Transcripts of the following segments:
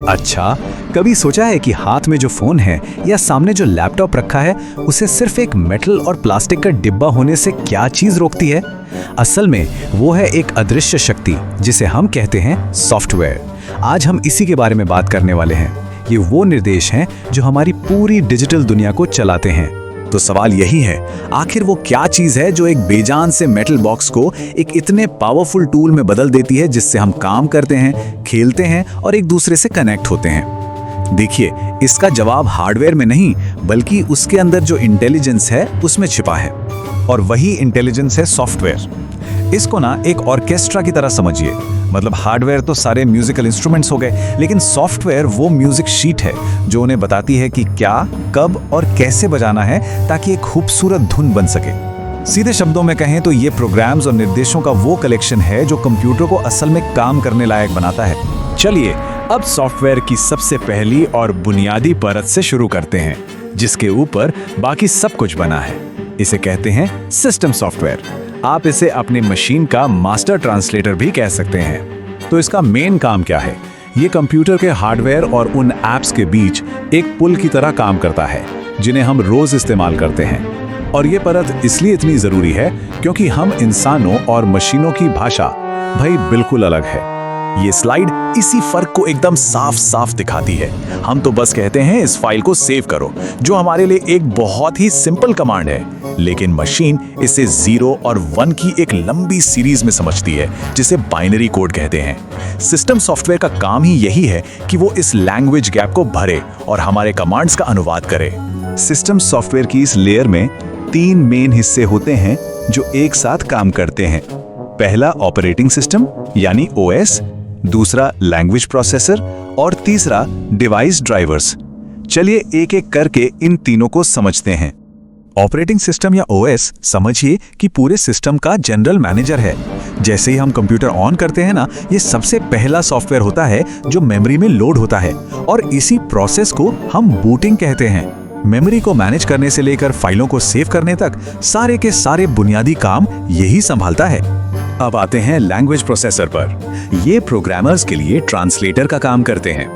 अच्छा, कभी सोचा है कि हाथ में जो फोन है या सामने जो लैपटॉप रखा है उसे सिर्फ एक मेटल और प्लास्टिक का डिब्बा होने से क्या चीज रोकती है? असल में वो है एक अदृश्य शक्ति जिसे हम कहते हैं सॉफ्टवेयर। आज हम इसी के बारे में बात करने वाले हैं। ये वो निर्देश हैं जो हमारी पूरी डिजिटल दुनिया को चलाते हैं। तो सवाल यही है, आखिर वो क्या चीज है जो एक बेजान से मेटल बॉक्स को एक इतने पावरफुल टूल में बदल देती है जिससे हम काम करते हैं, खेलते हैं और एक दूसरे से कनेक्ट होते हैं? देखिए, इसका जवाब हार्डवेयर में नहीं बल्कि उसके अंदर जो इंटेलिजेंस है उसमें छिपा है। और वही इंटेलिजेंस है सॉफ्टवेयर। इसको ना एक ऑर्केस्ट्रा की तरह समझिए। मतलब हार्डवेयर तो सारे म्यूजिकल इंस्ट्रूमेंट्स हो गए, लेकिन सॉफ्टवेयर वो म्यूजिक शीट है जो उन्हें बताती है कि क्या, कब और कैसे बजाना है ताकि एक खूबसूरत धुन बन सके। सीधे शब्दों में कहें तो ये प्रोग्राम्स और निर्देशों का वो कलेक्शन है जो कंप्यूटर को असल में काम करने लायक बनाता है। चलिए अब सॉफ्टवेयर की सबसे पहली और बुनियादी परत से शुरू करते हैं, जिसके ऊपर बाकी सब कुछ बना है। इसे कहते हैं सिस्टम सॉफ्टवेयर। आप इसे अपनी मशीन का मास्टर ट्रांसलेटर भी कह सकते हैं। तो इसका मेन काम क्या है? ये कंप्यूटर के हार्डवेयर और उन एप्स के बीच एक पुल की तरह काम करता है जिन्हें हम रोज इस्तेमाल करते हैं। और ये परत इसलिए इतनी जरूरी है क्योंकि हम इंसानों और मशीनों की भाषा भाई बिल्कुल अलग है। ये स्लाइड इसी फर्क को एकदम साफ साफ दिखाती है। हम तो बस कहते हैं इस फाइल को सेव करो, जो हमारे लिए एक बहुत ही सिंपल कमांड है, लेकिन मशीन इसे 0 और 1 की एक लंबी सीरीज में समझती है जिसे बाइनरी कोड कहते हैं। सिस्टम सॉफ्टवेयर का काम ही यही है कि वो इस लैंग्वेज गैप को भरे और हमारे कमांड्स का अनुवाद करे। सिस्टम सॉफ्टवेयर की इस लेयर में 3 मेन हिस्से होते हैं जो एक साथ काम करते हैं। पहला ऑपरेटिंग सिस्टम यानी ओएस, दूसरा लैंग्वेज प्रोसेसर और तीसरा डिवाइस ड्राइवर्स। चलिए एक एक करके इन तीनों को समझते हैं। ऑपरेटिंग सिस्टम या ओएस समझिए कि पूरे सिस्टम का जनरल मैनेजर है। जैसे ही हम कंप्यूटर ऑन करते हैं ना, ये सबसे पहला सॉफ्टवेयर होता है जो मेमोरी में लोड होता है और इसी प्रोसेस को हम बूटिंग कहते हैं। मेमोरी को मैनेज करने से लेकर फाइलों को सेव करने तक सारे के सारे बुनियादी काम यही संभालता है। अब आते हैं लैंग्वेज प्रोसेसर पर। ये प्रोग्रामर्स के लिए ट्रांसलेटर का काम करते हैं।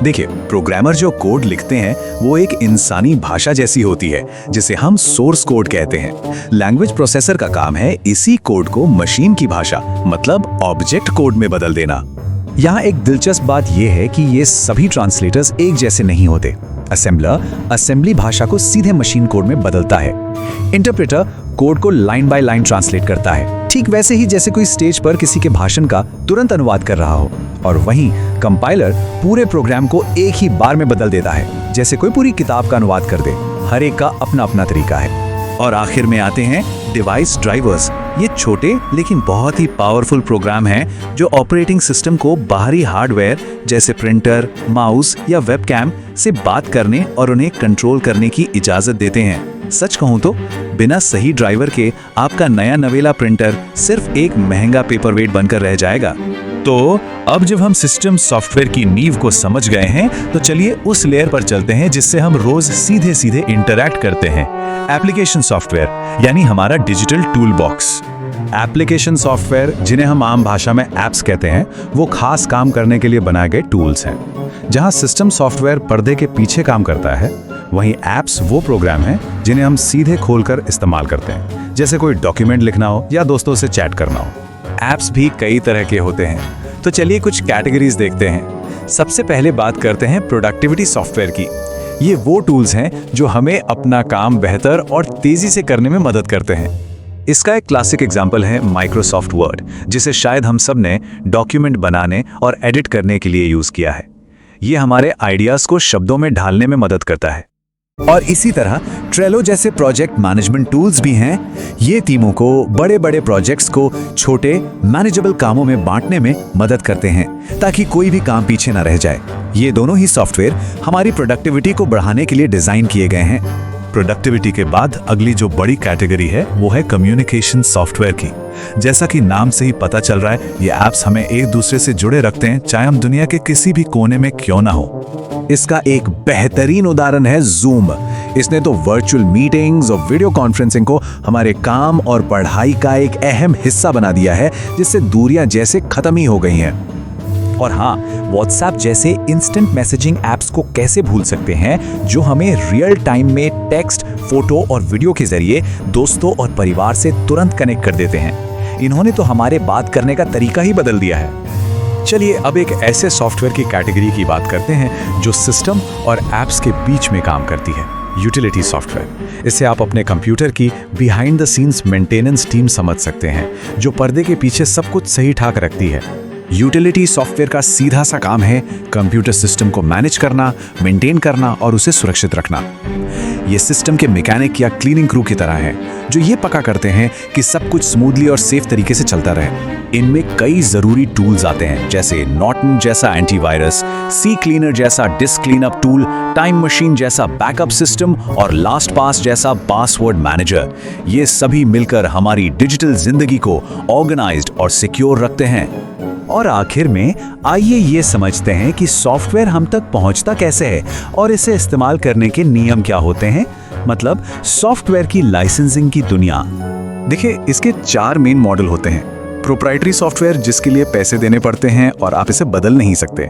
देखिए, प्रोग्रामर जो कोड लिखते हैं वो एक इंसानी भाषा जैसी होती है जिसे हम सोर्स कोड कहते हैं। लैंग्वेज प्रोसेसर का काम है इसी कोड को मशीन की भाषा मतलब ऑब्जेक्ट कोड में बदल देना। यहाँ एक दिलचस्प बात यह है कि ये सभी ट्रांसलेटर्स एक जैसे नहीं होते। असेंबलर असेंबली भाषा को सीधे मशीन कोड में बदलता है। इंटरप्रेटर कोड को लाइन बाय लाइन ट्रांसलेट करता है, ठीक वैसे ही जैसे कोई स्टेज पर किसी के भाषण का तुरंत अनुवाद कर रहा हो। और वहीं कंपाइलर पूरे प्रोग्राम को एक ही बार में बदल देता है, जैसे कोई पूरी किताब का अनुवाद कर दे। हर एक का अपना अपना तरीका है। और आखिर में आते हैं डिवाइस ड्राइवर्स। ये छोटे लेकिन बहुत ही पावरफुल प्रोग्राम हैं जो ऑपरेटिंग सिस्टम को बाहरी हार्डवेयर जैसे प्रिंटर, माउस या वेबकैम से बात करने और उन्हें कंट्रोल करने की इजाजत देते हैं। सच कहूं तो बिना सही ड्राइवर के आपका नया नवेला प्रिंटर सिर्फ एक महंगा पेपरवेट बनकर रह जाएगा। तो अब जब हम सिस्टम सॉफ्टवेयर की नींव को समझ गए हैं, तो चलिए उस लेयर पर चलते हैं जिससे हम रोज सीधे सीधे इंटरैक्ट करते हैं। एप्लीकेशन सॉफ्टवेयर यानी हमारा digital tool box. Application software, जिन्हें हम आम भाषा में एप्स कहते हैं, वो खास काम करने के लिए बनाए गए टूल्स हैं। जहां सिस्टम सॉफ्टवेयर पर्दे के पीछे काम करता है, वहीं एप्स वो प्रोग्राम हैं जिन्हें हम सीधे खोलकर इस्तेमाल करते हैं, जैसे कोई डॉक्यूमेंट लिखना हो या दोस्तों से चैट करना हो। एप्स भी कई तरह के होते हैं, तो चलिए कुछ कैटेगरीज देखते हैं। सबसे पहले बात करते हैं प्रोडक्टिविटी सॉफ्टवेयर की। ये वो टूल्स हैं जो हमें अपना काम बेहतर और तेजी से करने में मदद करते हैं। इसका एक क्लासिक एग्जाम्पल है माइक्रोसॉफ्ट वर्ड, जिसे शायद हम सब ने डॉक्यूमेंट बनाने और एडिट करने के लिए यूज किया है। ये हमारे आइडियाज को शब्दों में ढालने में मदद करता है। और इसी तरह ट्रेलो जैसे प्रोजेक्ट मैनेजमेंट टूल्स भी हैं। ये टीमों को बड़े बड़े प्रोजेक्ट्स को छोटे मैनेजेबल कामों में बांटने में मदद करते हैं ताकि कोई भी काम पीछे ना रह जाए। ये दोनों ही सॉफ्टवेयर हमारी प्रोडक्टिविटी को बढ़ाने के लिए डिजाइन किए गए हैं। प्रोडक्टिविटी के बाद अगली जो बड़ी कैटेगरी है वो है कम्युनिकेशन सॉफ्टवेयर की। जैसा कि नाम से ही पता चल रहा है, ये एप्स हमें एक दूसरे से जुड़े रखते हैं, चाहे हम दुनिया के किसी भी कोने में क्यों ना हो। इसका एक बेहतरीन उदाहरण है जूम। इसने तो वर्चुअल मीटिंग्स और वीडियो कॉन्फ्रेंसिंग को हमारे काम और पढ़ाई का एक अहम हिस्सा बना दिया है, जिससे दूरियां जैसे खत्म ही हो गई हैं। और हाँ, व्हाट्सएप जैसे इंस्टेंट मैसेजिंग ऐप्स को कैसे भूल सकते हैं, जो हमें रियल टाइम में टेक्स्ट, फोटो और वीडियो के जरिए दोस्तों और परिवार से तुरंत कनेक्ट कर देते हैं। इन्होंने तो हमारे बात करने का तरीका ही बदल दिया है। चलिए अब एक ऐसे सॉफ्टवेयर की कैटेगरी की बात करते हैं जो सिस्टम और ऐप्स के बीच में काम करती है, यूटिलिटी सॉफ्टवेयर। इसे आप अपने कंप्यूटर की behind the scenes maintenance team समझ सकते हैं, जो पर्दे के पीछे सब कुछ सही ठाक रखती है। यूटिलिटी सॉफ्टवेयर का सीधा सा काम है कंप्यूटर सिस्टम को मैनेज करना, मेंटेन करना और उसे सुरक्षित रखना। ये सिस्टम के मैकेनिक या क्लीनिंग क्रू की तरह है, जो ये पक्का करते हैं कि सब कुछ स्मूथली और सेफ तरीके से चलता रहे। इनमें कई जरूरी टूल्स आते हैं, जैसे नॉर्टन जैसा एंटीवायरस, सी क्लीनर जैसा disc cleanup tool, time machine जैसा बैकअप सिस्टम और लास्ट पास जैसा पासवर्ड मैनेजर। ये सभी मिलकर हमारी डिजिटल जिंदगी को ऑर्गेनाइज्ड और सिक्योर रखते हैं। और आखिर में आइए ये समझते हैं कि सॉफ्टवेयर हम तक पहुंचता कैसे है और इसे इस्तेमाल करने के नियम क्या होते हैं, मतलब सॉफ्टवेयर की लाइसेंसिंग की दुनिया। देखिए, इसके 4 मेन मॉडल होते हैं। प्रोप्राइटरी सॉफ्टवेयर, जिसके लिए पैसे देने पड़ते हैं और आप इसे बदल नहीं सकते।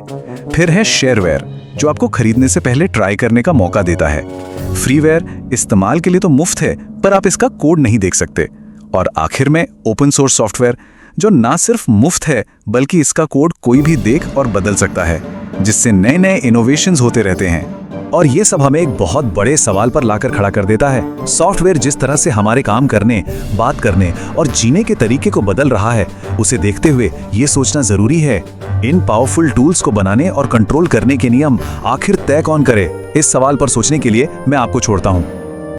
फिर है शेयरवेयर, जो आपको खरीदने से पहले ट्राई करने का मौका देता है। फ्रीवेयर, इस्तेमाल के लिए तो मुफ्त है, पर आप इसका कोड नहीं देख सकते। और आखिर में ओपन सोर्स सॉफ्टवेयर, जो ना सिर्फ मुफ्त है बल्कि इसका कोड कोई भी देख और बदल सकता है, जिससे नए नए इनोवेशंस होते रहते हैं। और ये सब हमें एक बहुत बड़े सवाल पर लाकर खड़ा कर देता है। सॉफ्टवेयर जिस तरह से हमारे काम करने, बात करने और जीने के तरीके को बदल रहा है, उसे देखते हुए ये सोचना जरूरी है, इन पावरफुल टूल्स को बनाने और कंट्रोल करने के नियम आखिर तय कौन करे। इस सवाल पर सोचने के लिए मैं आपको छोड़ता हूँ।